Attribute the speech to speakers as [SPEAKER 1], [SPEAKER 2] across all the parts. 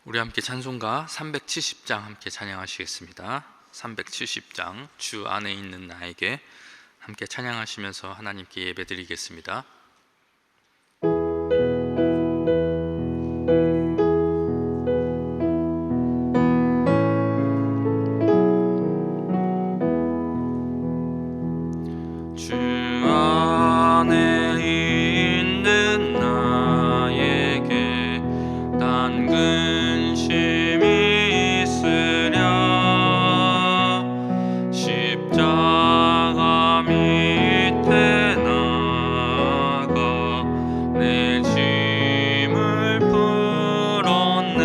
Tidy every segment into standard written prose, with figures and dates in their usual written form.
[SPEAKER 1] 우리 함께 찬송가 370장 함께 찬양하시겠습니다. 370장 주 안에 있는 나에게 함께 찬양하시면서 하나님께 예배드리겠습니다. 주 안에 있는 나에게 단 근심이 있으랴. 십자가 밑에 나가 내 짐을 풀었네.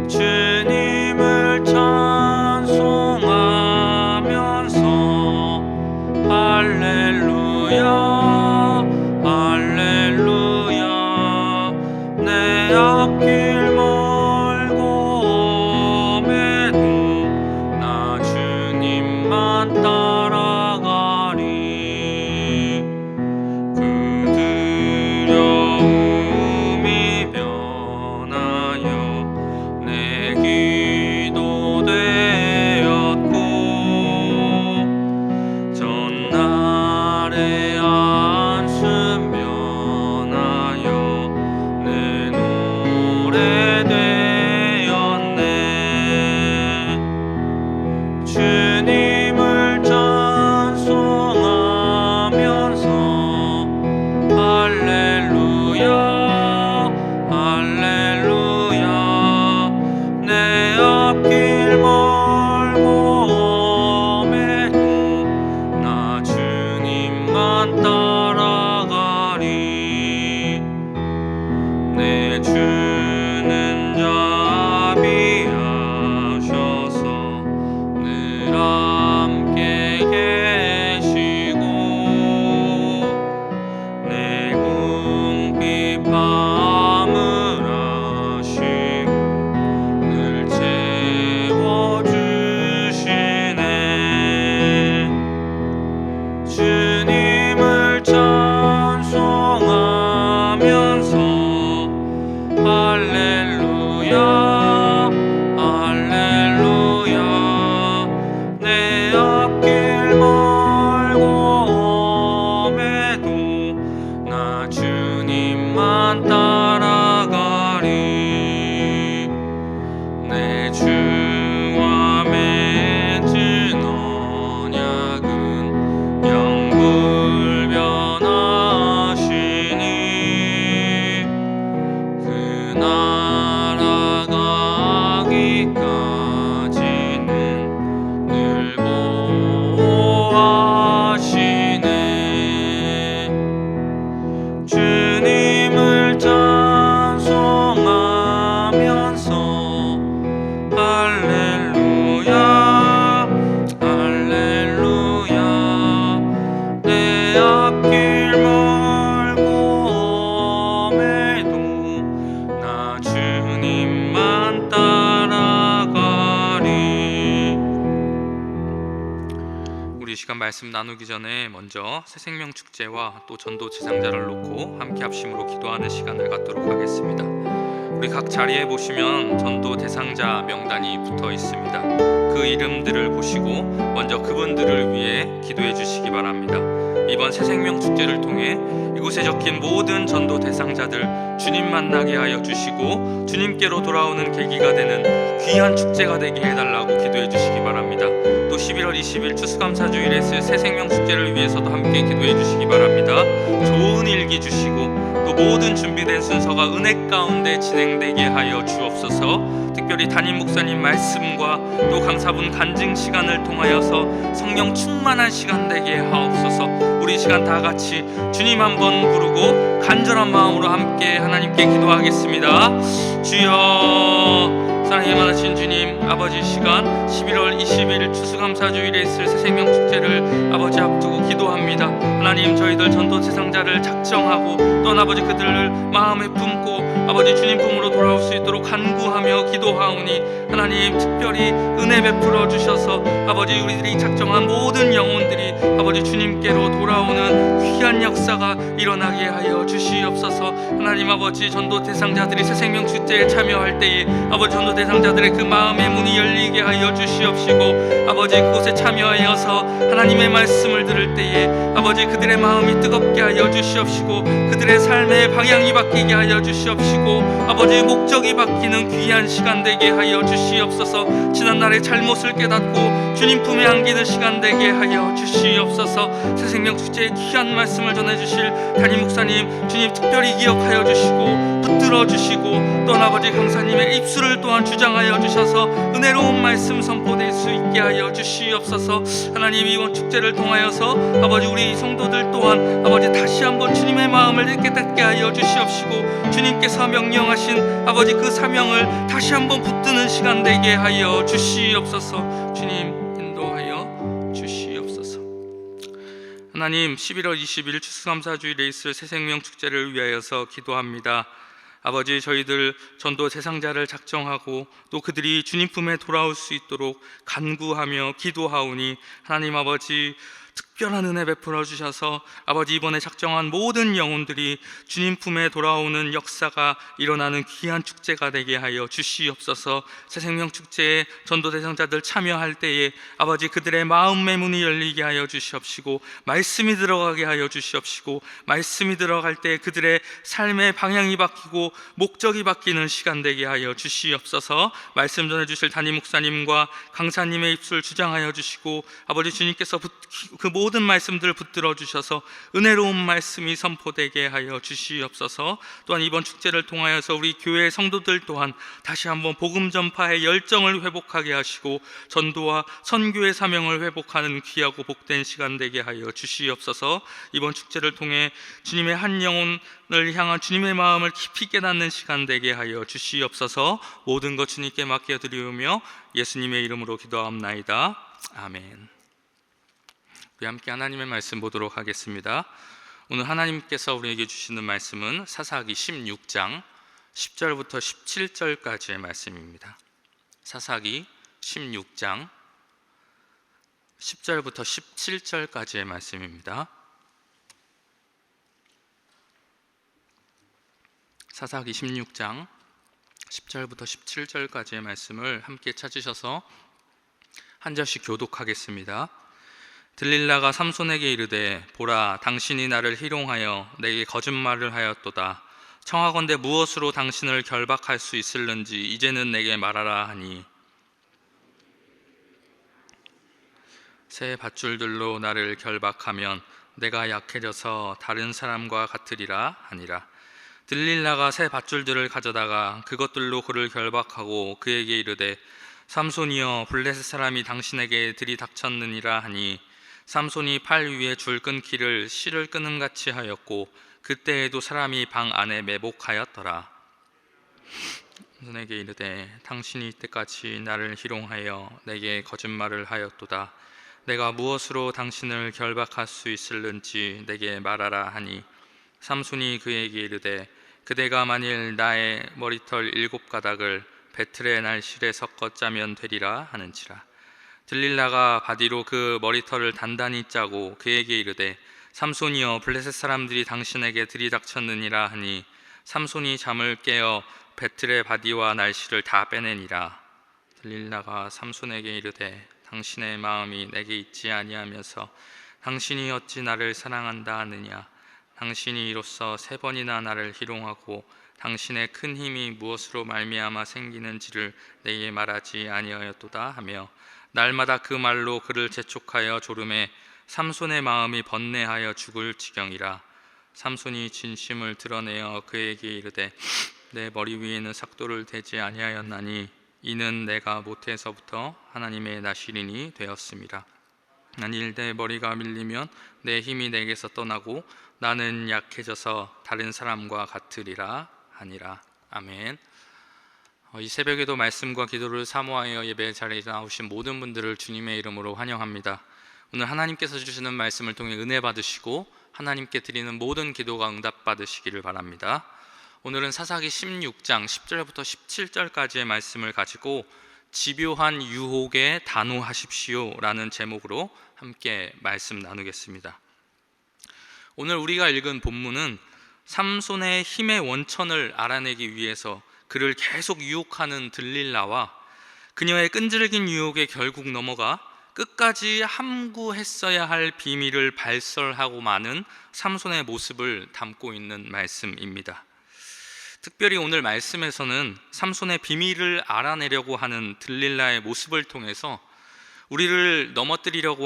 [SPEAKER 1] 주님을 찬송하면서 할렐루야 할렐루야. 내 앞길 멀고 험해도 나 주님만 따라가리. 그 두려움이 변하여 내 기도 되었고, 전날의 안수 면하여 내 노래 되었네. 주님을 찬송하면서 할렐루야 할렐루야. 내 앞길 멀고 험해도 나 주님만 따라가리. 내 주는 자비하셔서 늘 함께 계시고, 내 궁핍함을 아시고 늘 채워주시네. 주님을 찬송하면서 할렐루야 할렐루야. 내 앞길 멀고 험해도 나 주님만 따라가리. 내 주와 맺은 언약은 영불변하시니, 그 나라 가기까지는 늘 보호하시네. 주님을 찬송하면서 할렐루야 할렐루야. 내 앞길 멀고 험해도 나 주님만 따라가리. 우리 시간 말씀 나누기 전에 먼저 새생명 축제와 또 전도 대상자를 놓고 함께 합심으로 기도하는 시간을 갖도록 하겠습니다. 우리 각 자리에 보시면 전도 대상자 명단이 붙어 있습니다. 그 이름들을 보시고 먼저 그분들을 위해 기도해 주시기 바랍니다. 이번 새생명 축제를 통해 이곳에 적힌 모든 전도 대상자들 주님 만나게 하여 주시고 주님께로 돌아오는 계기가 되는 귀한 축제가 되게 해달라고 기도해 주시기 바랍니다. 또 11월 20일 추수감사주일에 있을 새생명 축제를 위해서도 함께 기도해 주시기 바랍니다. 좋은 일기 주시고 또 모든 준비된 순서가 은혜 가운데 진행되게 하여 주옵소서. 특별히 담임 목사님 말씀과 또 강사분 간증 시간을 통하여서 성령 충만한 시간 되게 하옵소서. 우리 시간 다 같이 주님 한번 부르고 간절한 마음으로 함께 하나님께 기도하겠습니다. 주여, 사랑이 많으신 주님, 아버지 시간 11월 20일 추수감사주일에 있을 새생명 축제를 아버지 앞두고 기도합니다. 하나님, 저희들 전도 대상자를 작정하고 또 아버지 그들을 마음에 품고 아버지 주님 품으로 돌아올 수 있도록 간구하며 기도하오니 하나님 특별히 은혜 베풀어 주셔서 아버지 우리들이 작정한 모든 영혼들이 아버지 주님께로 돌아오는 귀한 역사가 일어나게 하여 주시옵소서. 하나님 아버지 전도 대상자들이 새생명 축제에 참여할 때에 아버지 전도 대상자들의 그 마음의 문이 열리게 하여 주시옵시고 아버지 그곳에 참여하여서 하나님의 말씀을 들을 때에 아버지 그들의 마음이 뜨겁게 하여 주시옵시고 그들의 삶의 방향이 바뀌게 하여 주시옵시고 아버지 목적이 바뀌는 귀한 시간 되게 하여 주시옵소서. 지난날의 잘못을 깨닫고 주님 품에 안기는 시간 되게 하여 주시옵소서. 새생명 축제의 귀한 말씀을 전해주실 담임 목사님 주님 특별히 기억하여 주시고 붙들어 주시고 또 아버지 강사님의 입술을 또한 주장하여 주셔서 은혜로운 말씀 선포될 수 있게 하여 주시옵소서. 하나님 이번 축제를 통하여서 아버지 우리 성도들 또한 아버지 다시 한번 주님의 마음을 깨닫게 하여 주시옵시고 주님께서 명령하신 아버지 그 사명을 다시 한번 붙드는 시간 되게 하여 주시옵소서. 주님 인도하여 주시옵소서. 하나님 11월 20일 추수감사주일에 있을 새생명 축제를 위하여서 기도합니다. 아버지 저희들 전도 대상자를 작정하고 또 그들이 주님 품에 돌아올 수 있도록 간구하며 기도하오니 하나님 아버지 특별한 은혜 베풀어 주셔서 아버지 이번에 작정한 모든 영혼들이 주님 품에 돌아오는 역사가 일어나는 귀한 축제가 되게 하여 주시옵소서. 새생명 축제에 전도 대상자들 참여할 때에 아버지 그들의 마음의 문이 열리게 하여 주시옵시고 말씀이 들어가게 하여 주시옵시고 말씀이 들어갈 때 그들의 삶의 방향이 바뀌고 목적이 바뀌는 시간 되게 하여 주시옵소서. 말씀 전해 주실 담임 목사님과 강사님의 입술 주장하여 주시고 아버지 주님께서 그 모든 말씀들을 붙들어 주셔서 은혜로운 말씀이 선포되게 하여 주시옵소서. 또한 이번 축제를 통하여서 우리 교회 성도들 또한 다시 한번 복음 전파의 열정을 회복하게 하시고 전도와 선교의 사명을 회복하는 귀하고 복된 시간 되게 하여 주시옵소서. 이번 축제를 통해 주님의 한 영혼을 향한 주님의 마음을 깊이 깨닫는 시간 되게 하여 주시옵소서. 모든 것 주님께 맡겨드리오며 예수님의 이름으로 기도하옵나이다. 아멘. 우리 함께 하나님의 말씀 보도록 하겠습니다. 오늘 하나님께서 우리에게 주시는 말씀은 사사기 16장 10절부터 17절까지의 말씀입니다. 사사기 16장 10절부터 17절까지의 말씀입니다. 사사기 16장 10절부터 17절까지의 말씀을 함께 찾으셔서 한 절씩 교독하겠습니다. 들릴라가 삼손에게 이르되 보라 당신이 나를 희롱하여 내게 거짓말을 하였도다. 청하건대 무엇으로 당신을 결박할 수 있을는지 이제는 내게 말하라 하니 새 밧줄들로 나를 결박하면 내가 약해져서 다른 사람과 같으리라 하니라. 들릴라가 새 밧줄들을 가져다가 그것들로 그를 결박하고 그에게 이르되 삼손이여 블레셋 사람이 당신에게 들이닥쳤느니라 하니 삼손이 팔 위에 줄 끊기를 실을 끄는 같이 하였고 그때에도 사람이 방 안에 매복하였더라. 삼손에게 이르되 당신이 이때까지 나를 희롱하여 내게 거짓말을 하였도다. 내가 무엇으로 당신을 결박할 수 있을는지 내게 말하라 하니 삼손이 그에게 이르되 그대가 만일 나의 머리털 7가닥을 배틀의 날실에 섞어 짜면 되리라 하는지라. 들릴라가 바디로 그 머리털을 단단히 짜고 그에게 이르되 삼손이여 블레셋 사람들이 당신에게 들이닥쳤느니라 하니 삼손이 잠을 깨어 배틀의 바디와 날실을 다 빼내니라. 들릴라가 삼손에게 이르되 당신의 마음이 내게 있지 아니하면서 당신이 어찌 나를 사랑한다 하느냐. 당신이 이로써 3번이나 나를 희롱하고 당신의 큰 힘이 무엇으로 말미암아 생기는지를 내게 말하지 아니하였도다 하며 날마다 그 말로 그를 재촉하여 조름에 삼손의 마음이 번뇌하여 죽을 지경이라. 삼손이 진심을 드러내어 그에게 이르되 내 머리 위에는 삭도를 대지 아니하였나니 이는 내가 모태에서부터 하나님의 나시린이 되었음이라. 만일 내 머리가 밀리면 내 힘이 내게서 떠나고 나는 약해져서 다른 사람과 같으리라 하니라. 아멘. 이 새벽에도 말씀과 기도를 사모하여 예배 자리에 나오신 모든 분들을 주님의 이름으로 환영합니다. 오늘 하나님께서 주시는 말씀을 통해 은혜 받으시고 하나님께 드리는 모든 기도가 응답받으시기를 바랍니다. 오늘은 사사기 16장 10절부터 17절까지의 말씀을 가지고 집요한 유혹에 단호하십시오 라는 제목으로 함께 말씀 나누겠습니다. 오늘 우리가 읽은 본문은 삼손의 힘의 원천을 알아내기 위해서 그를 계속 유혹하는 들릴라와 그녀의 끈질긴 유혹에 결국 넘어가 끝까지 함구했어야 할 비밀을 발설하고 마는 삼손의 모습을 담고 있는 말씀입니다. 특별히 오늘 말씀에서는 삼손의 비밀을 알아내려고 하는 들릴라의 모습을 통해서 우리를 넘어뜨리고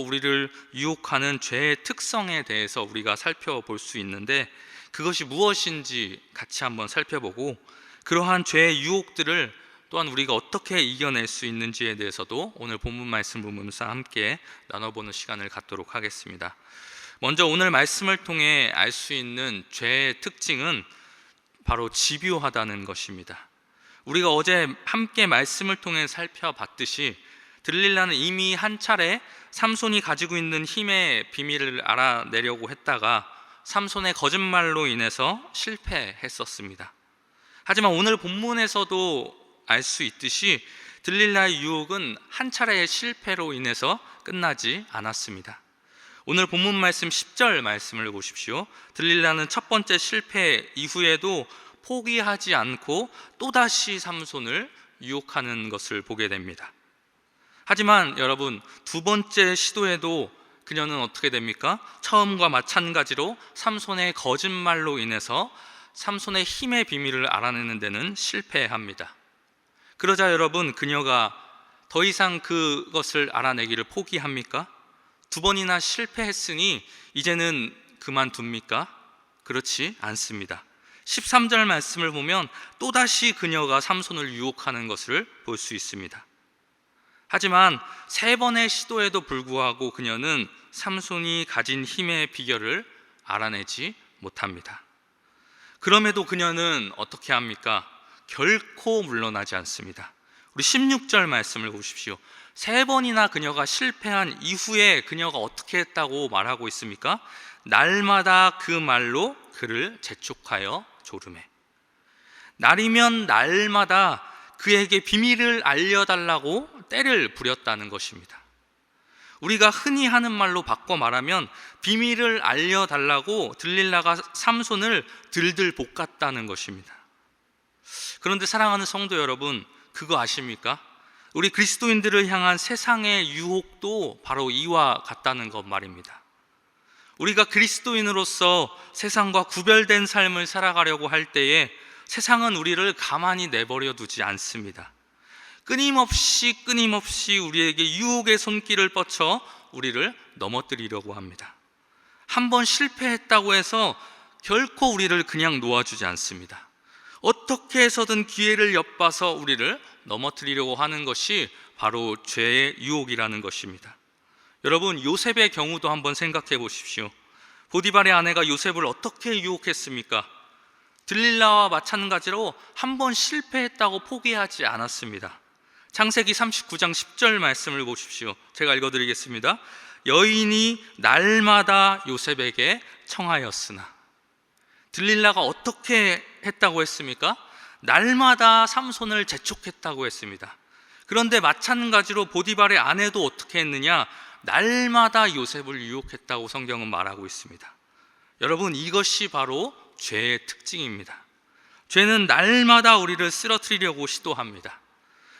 [SPEAKER 1] 우리를 유혹하는 죄의 특성에 대해서 우리가 살펴볼 수 있는데, 그것이 무엇인지 같이 한번 살펴보고 그러한 죄의 유혹들을 또한 우리가 어떻게 이겨낼 수 있는지에 대해서도 오늘 본문 말씀 보면서 함께 나눠보는 시간을 갖도록 하겠습니다. 먼저 오늘 말씀을 통해 알 수 있는 죄의 특징은 바로 집요하다는 것입니다. 우리가 어제 함께 말씀을 통해 살펴봤듯이 들릴라는 이미 한 차례 삼손이 가지고 있는 힘의 비밀을 알아내려고 했다가 삼손의 거짓말로 인해서 실패했었습니다. 하지만 오늘 본문에서도 알 수 있듯이 들릴라의 유혹은 한 차례의 실패로 인해서 끝나지 않았습니다. 오늘 본문 말씀 10절 말씀을 보십시오. 들릴라는 첫 번째 실패 이후에도 포기하지 않고 또다시 삼손을 유혹하는 것을 보게 됩니다. 하지만 여러분, 두 번째 시도에도 그녀는 어떻게 됩니까? 처음과 마찬가지로 삼손의 거짓말로 인해서 삼손의 힘의 비밀을 알아내는 데는 실패합니다. 그러자 여러분, 그녀가 더 이상 그것을 알아내기를 포기합니까? 두 번이나 실패했으니 이제는 그만둡니까? 그렇지 않습니다. 13절 말씀을 보면 또다시 그녀가 삼손을 유혹하는 것을 볼 수 있습니다. 하지만 세 번의 시도에도 불구하고 그녀는 삼손이 가진 힘의 비결을 알아내지 못합니다. 그럼에도 그녀는 어떻게 합니까? 결코 물러나지 않습니다. 우리 16절 말씀을 보십시오. 세 번이나 그녀가 실패한 이후에 그녀가 어떻게 했다고 말하고 있습니까? 날마다 그 말로 그를 재촉하여 조르매. 날이면 날마다 그에게 비밀을 알려달라고 때를 부렸다는 것입니다. 우리가 흔히 하는 말로 바꿔 말하면 비밀을 알려달라고 들릴라가 삼손을 들들 볶았다는 것입니다. 그런데 사랑하는 성도 여러분, 그거 아십니까? 우리 그리스도인들을 향한 세상의 유혹도 바로 이와 같다는 것 말입니다. 우리가 그리스도인으로서 세상과 구별된 삶을 살아가려고 할 때에 세상은 우리를 가만히 내버려 두지 않습니다. 끊임없이 우리에게 유혹의 손길을 뻗쳐 우리를 넘어뜨리려고 합니다. 한번 실패했다고 해서 결코 우리를 그냥 놓아주지 않습니다. 어떻게 해서든 기회를 엿봐서 우리를 넘어뜨리려고 하는 것이 바로 죄의 유혹이라는 것입니다. 여러분, 요셉의 경우도 한번 생각해 보십시오. 보디발의 아내가 요셉을 어떻게 유혹했습니까? 들릴라와 마찬가지로 한번 실패했다고 포기하지 않았습니다. 창세기 39장 10절 말씀을 보십시오. 제가 읽어드리겠습니다. 여인이 날마다 요셉에게 청하였으나. 들릴라가 어떻게 했다고 했습니까? 날마다 삼손을 재촉했다고 했습니다. 그런데 마찬가지로 보디발의 아내도 어떻게 했느냐? 날마다 요셉을 유혹했다고 성경은 말하고 있습니다. 여러분, 이것이 바로 죄의 특징입니다. 죄는 날마다 우리를 쓰러뜨리려고 시도합니다.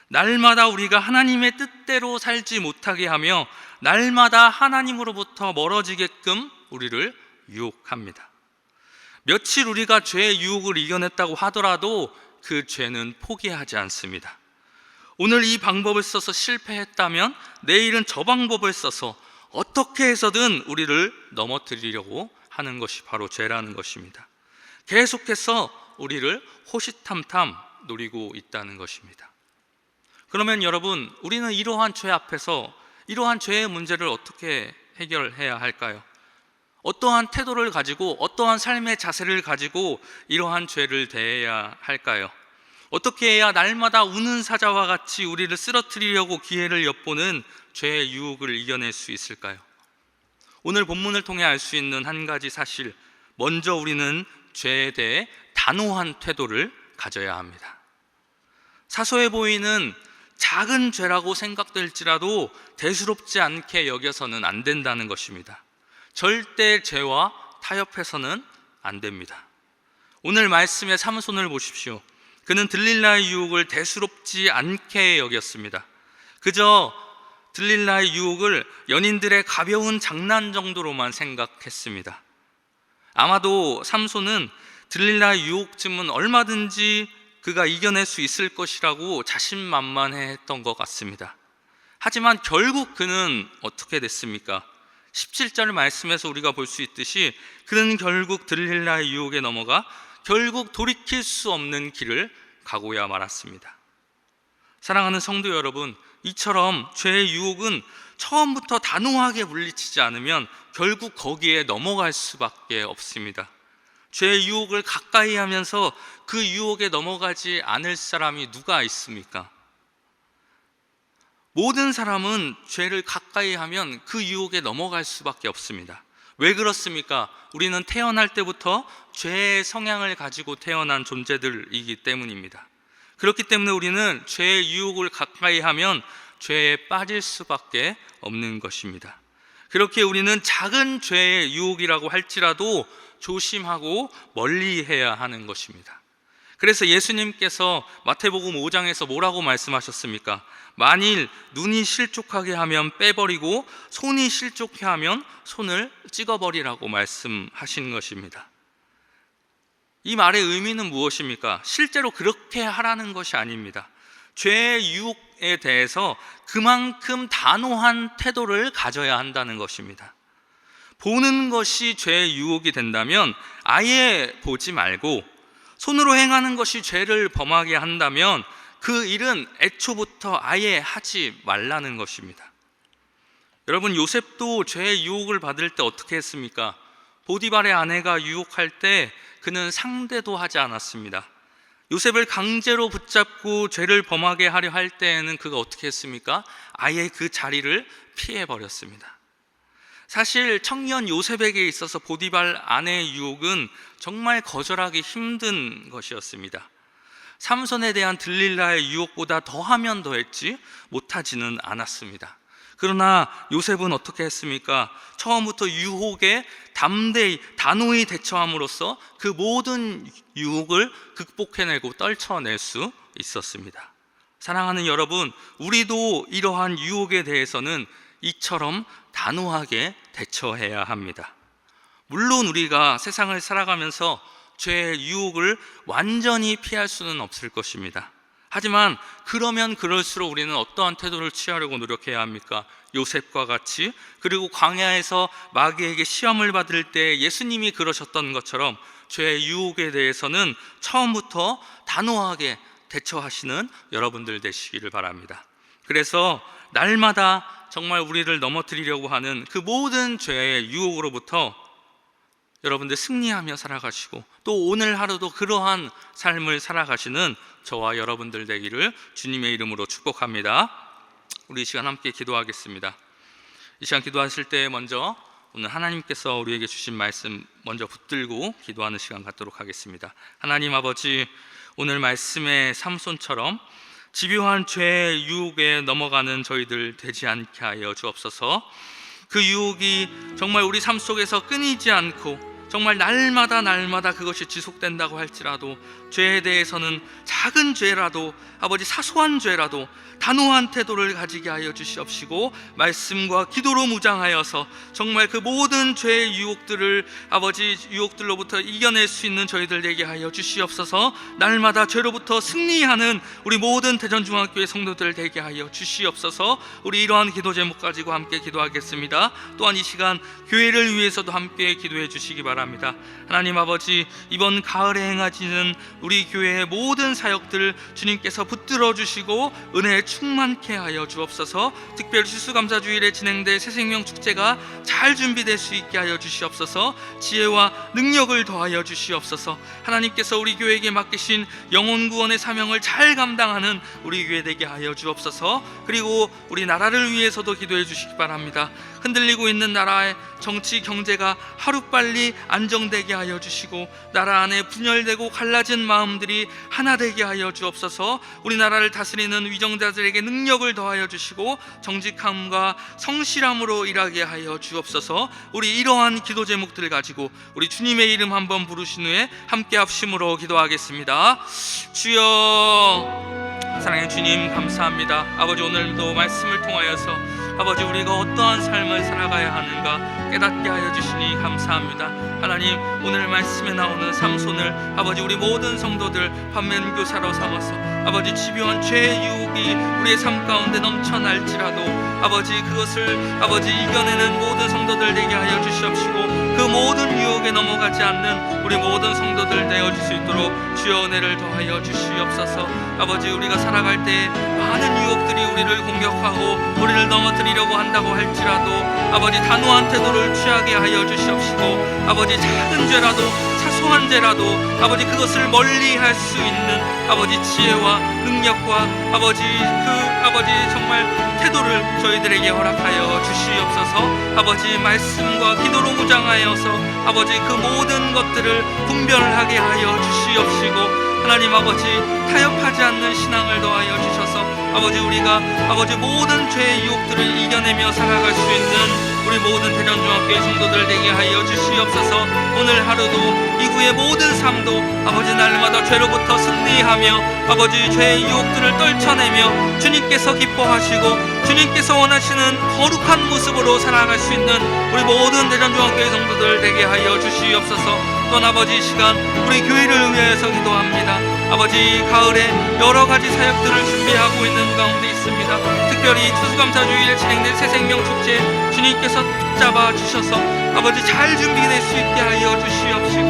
[SPEAKER 1] 날마다 우리가 하나님의 뜻대로 살지 못하게 하며 날마다 하나님으로부터 멀어지게끔 우리를 유혹합니다. 며칠 우리가 죄의 유혹을 이겨냈다고 하더라도 그 죄는 포기하지 않습니다. 오늘 이 방법을 써서 실패했다면 내일은 저 방법을 써서 어떻게 해서든 우리를 넘어뜨리려고 하는 것이 바로 죄라는 것입니다. 계속해서 우리를 호시탐탐 노리고 있다는 것입니다. 그러면 여러분, 우리는 이러한 죄 앞에서 이러한 죄의 문제를 어떻게 해결해야 할까요? 어떠한 태도를 가지고 어떠한 삶의 자세를 가지고 이러한 죄를 대해야 할까요? 어떻게 해야 날마다 우는 사자와 같이 우리를 쓰러뜨리려고 기회를 엿보는 죄의 유혹을 이겨낼 수 있을까요? 오늘 본문을 통해 알 수 있는 한 가지 사실, 먼저 우리는 죄에 대해 단호한 태도를 가져야 합니다. 사소해 보이는 작은 죄라고 생각될지라도 대수롭지 않게 여겨서는 안 된다는 것입니다. 절대 죄와 타협해서는 안 됩니다. 오늘 말씀의 삼손을 보십시오. 그는 들릴라의 유혹을 대수롭지 않게 여겼습니다. 그저 들릴라의 유혹을 연인들의 가벼운 장난 정도로만 생각했습니다. 아마도 삼손은 들릴라의 유혹쯤은 얼마든지 그가 이겨낼 수 있을 것이라고 자신만만했던 것 같습니다. 하지만 결국 그는 어떻게 됐습니까? 17절 말씀에서 우리가 볼 수 있듯이 그는 결국 들릴라의 유혹에 넘어가 결국 돌이킬 수 없는 길을 가고야 말았습니다. 사랑하는 성도 여러분, 이처럼 죄의 유혹은 처음부터 단호하게 물리치지 않으면 결국 거기에 넘어갈 수밖에 없습니다. 죄의 유혹을 가까이 하면서 그 유혹에 넘어가지 않을 사람이 누가 있습니까? 모든 사람은 죄를 가까이 하면 그 유혹에 넘어갈 수밖에 없습니다. 왜 그렇습니까? 우리는 태어날 때부터 죄의 성향을 가지고 태어난 존재들이기 때문입니다. 그렇기 때문에 우리는 죄의 유혹을 가까이 하면 죄에 빠질 수밖에 없는 것입니다. 그렇게 우리는 작은 죄의 유혹이라고 할지라도 조심하고 멀리해야 하는 것입니다. 그래서 예수님께서 마태복음 5장에서 뭐라고 말씀하셨습니까? 만일 눈이 실족하게 하면 빼버리고 손이 실족해 하면 손을 찍어버리라고 말씀하신 것입니다. 이 말의 의미는 무엇입니까? 실제로 그렇게 하라는 것이 아닙니다. 죄의 유혹에 대해서 그만큼 단호한 태도를 가져야 한다는 것입니다. 보는 것이 죄의 유혹이 된다면 아예 보지 말고, 손으로 행하는 것이 죄를 범하게 한다면 그 일은 애초부터 아예 하지 말라는 것입니다. 여러분, 요셉도 죄의 유혹을 받을 때 어떻게 했습니까? 보디발의 아내가 유혹할 때 그는 상대도 하지 않았습니다. 요셉을 강제로 붙잡고 죄를 범하게 하려 할 때에는 그가 어떻게 했습니까? 아예 그 자리를 피해버렸습니다. 사실 청년 요셉에게 있어서 보디발 아내의 유혹은 정말 거절하기 힘든 것이었습니다. 삼손에 대한 들릴라의 유혹보다 더하면 더했지 못하지는 않았습니다. 그러나 요셉은 어떻게 했습니까? 처음부터 유혹에 담대히 단호히 대처함으로써 그 모든 유혹을 극복해내고 떨쳐낼 수 있었습니다. 사랑하는 여러분, 우리도 이러한 유혹에 대해서는 이처럼 단호하게 대처해야 합니다. 물론 우리가 세상을 살아가면서 죄의 유혹을 완전히 피할 수는 없을 것입니다. 하지만 그러면 그럴수록 우리는 어떠한 태도를 취하려고 노력해야 합니까? 요셉과 같이, 그리고 광야에서 마귀에게 시험을 받을 때 예수님이 그러셨던 것처럼 죄의 유혹에 대해서는 처음부터 단호하게 대처하시는 여러분들 되시기를 바랍니다. 그래서 날마다 정말 우리를 넘어뜨리려고 하는 그 모든 죄의 유혹으로부터 여러분들 승리하며 살아가시고, 또 오늘 하루도 그러한 삶을 살아가시는 저와 여러분들 되기를 주님의 이름으로 축복합니다. 우리 이 시간 함께 기도하겠습니다. 이 시간 기도하실 때 먼저 오늘 하나님께서 우리에게 주신 말씀 먼저 붙들고 기도하는 시간 갖도록 하겠습니다. 하나님 아버지, 오늘 말씀의 삼손처럼 집요한 죄의 유혹에 넘어가는 저희들 되지 않게 하여 주옵소서. 그 유혹이 정말 우리 삶 속에서 끊이지 않고 정말 날마다 그것이 지속된다고 할지라도 죄에 대해서는 작은 죄라도, 아버지 사소한 죄라도 단호한 태도를 가지게 하여 주시옵시고, 말씀과 기도로 무장하여서 정말 그 모든 죄의 유혹들을 아버지 유혹들로부터 이겨낼 수 있는 저희들 되게 하여 주시옵소서. 날마다 죄로부터 승리하는 우리 모든 대전중앙교회 성도들 되게 하여 주시옵소서. 우리 이러한 기도 제목 가지고 함께 기도하겠습니다. 또한 이 시간 교회를 위해서도 함께 기도해 주시기 바랍니다. 하나님 아버지, 이번 가을에 행하시는 우리 교회의 모든 사역들 주님께서 붙들어 주시고 은혜에 충만케 하여 주옵소서. 특별히 추수감사주일에 진행될 새생명 축제가 잘 준비될 수 있게 하여 주시옵소서. 지혜와 능력을 더하여 주시옵소서. 하나님께서 우리 교회에게 맡기신 영혼구원의 사명을 잘 감당하는 우리 교회 되게 하여 주옵소서. 그리고 우리 나라를 위해서도 기도해 주시기 바랍니다. 흔들리고 있는 나라의 정치 경제가 하루빨리 안정되게 하여 주시고, 나라 안에 분열되고 갈라진 마음들이 하나 되게 하여 주옵소서. 우리나라를 다스리는 위정자들에게 능력을 더하여 주시고 정직함과 성실함으로 일하게 하여 주옵소서. 우리 이러한 기도 제목들을 가지고 우리 주님의 이름 한번 부르신 후에 함께 합심으로 기도하겠습니다. 주여, 사랑의 주님 감사합니다. 아버지, 오늘도 말씀을 통하여서 아버지 우리가 어떠한 삶을 살아가야 하는가 깨닫게 하여 주시니 감사합니다. 하나님, 오늘 말씀에 나오는 삼손을 아버지 우리 모든 성도들 반면교사로 삼아서 아버지 집요한 죄의 유혹이 우리의 삶 가운데 넘쳐날지라도 아버지 그것을 아버지 이겨내는 모든 성도들 되게 하여 주시옵시고, 그 모든 유혹에 넘어가지 않는 우리 모든 성도들 되어줄 수 있도록 주여 은혜를 더하여 주시옵소서. 아버지, 우리가 살아갈 때 많은 유혹들이 우리를 공격하고 우리를 넘어뜨리려고 한다고 할지라도 아버지 단호한 태도를 취하게 하여 주시옵시고, 아버지 작은 죄라도 사소한 죄라도 아버지 그것을 멀리 할 수 있는 아버지 지혜와 능력과 아버지 정말 태도를 저희들에게 허락하여 주시옵소서. 아버지 말씀과 기도로 무장하여서 아버지 그 모든 것들을 분별하게 하여 주시옵시고, 하나님 아버지 타협하지 않는 신앙을 더하여 주셔서 아버지 우리가 아버지 모든 죄의 유혹들을 이겨내며 살아갈 수 있는 우리 모든 대전중학교의 성도들 되게 하여 주시옵소서. 오늘 하루도 이후의 모든 삶도 아버지 날마다 죄로부터 승리하며 아버지 죄의 유혹들을 떨쳐내며 주님께서 기뻐하시고 주님께서 원하시는 거룩한 모습으로 살아갈 수 있는 우리 모든 대전중학교의 성도들 되게 하여 주시옵소서. 또한 아버지 이 시간 우리 교회를 위해서 기도합니다. 아버지 가을에 여러 가지 사역들을 준비하고 있는 가운데 있습니다. 특별히 추수감사주일 진행된 새생명축제 주님께서 붙잡아 주셔서 아버지 잘 준비될 수 있게 하여 주시옵시고,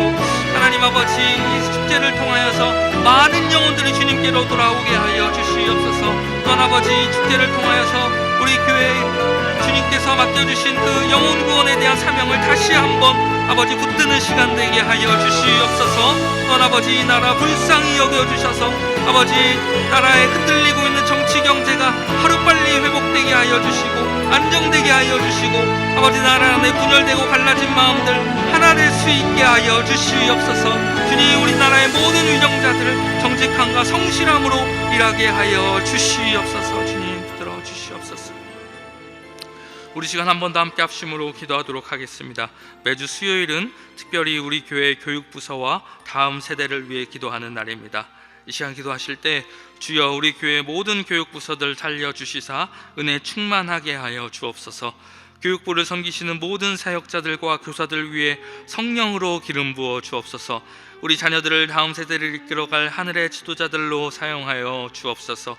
[SPEAKER 1] 하나님 아버지 이 축제를 통하여서 많은 영혼들이 주님께로 돌아오게 하여 주시옵소서. 또한 아버지 이 축제를 통하여서 우리 교회 주님께서 맡겨주신 그 영혼 구원에 대한 사명을 다시 한번 아버지 붙드는 시간 되게 하여 주시옵소서. 또한 아버지 이 나라 불쌍히 여겨주셔서 아버지 나라에 흔들리고 있는 정치 경제가 하루빨리 회복되게 하여 주시고 안정되게 하여 주시고, 아버지 나라 안에 분열되고 갈라진 마음들 하나 될 수 있게 하여 주시옵소서. 주님, 우리나라의 모든 위정자들을 정직함과 성실함으로 일하게 하여 주시옵소서. 주님 붙들어 주시옵소서. 우리 시간 한 번 더 함께 합심으로 기도하도록 하겠습니다. 매주 수요일은 특별히 우리 교회 교육부서와 다음 세대를 위해 기도하는 날입니다. 이 시간 기도하실 때 주여 우리 교회 모든 교육부서들 살려주시사 은혜 충만하게 하여 주옵소서. 교육부를 섬기시는 모든 사역자들과 교사들 위해 성령으로 기름 부어 주옵소서. 우리 자녀들을 다음 세대를 이끌어갈 하늘의 지도자들로 사용하여 주옵소서.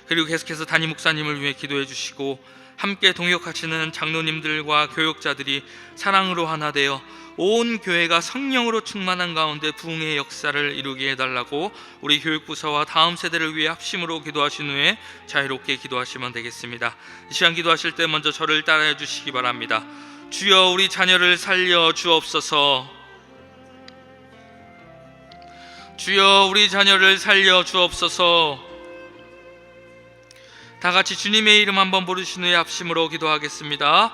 [SPEAKER 1] 그리고 계속해서 담임 목사님을 위해 기도해 주시고, 함께 동역하시는 장로님들과 교육자들이 사랑으로 하나 되어 온 교회가 성령으로 충만한 가운데 부흥의 역사를 이루게 해달라고 우리 교육부서와 다음 세대를 위해 합심으로 기도하신 후에 자유롭게 기도하시면 되겠습니다. 이 시간 기도하실 때 먼저 저를 따라해 주시기 바랍니다. 주여 우리 자녀를 살려 주옵소서. 주여 우리 자녀를 살려 주옵소서. 다 같이 주님의 이름 한번 부르신 후에 합심으로 기도하겠습니다.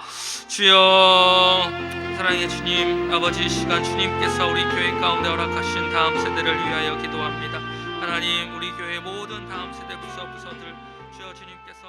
[SPEAKER 1] 주여, 사랑의 주님, 아버지 이 시간 주님께서 우리 교회 가운데 허락하신 다음 세대를 위하여 기도합니다. 하나님, 우리 교회 모든 다음 세대 부서들 주여 주님께서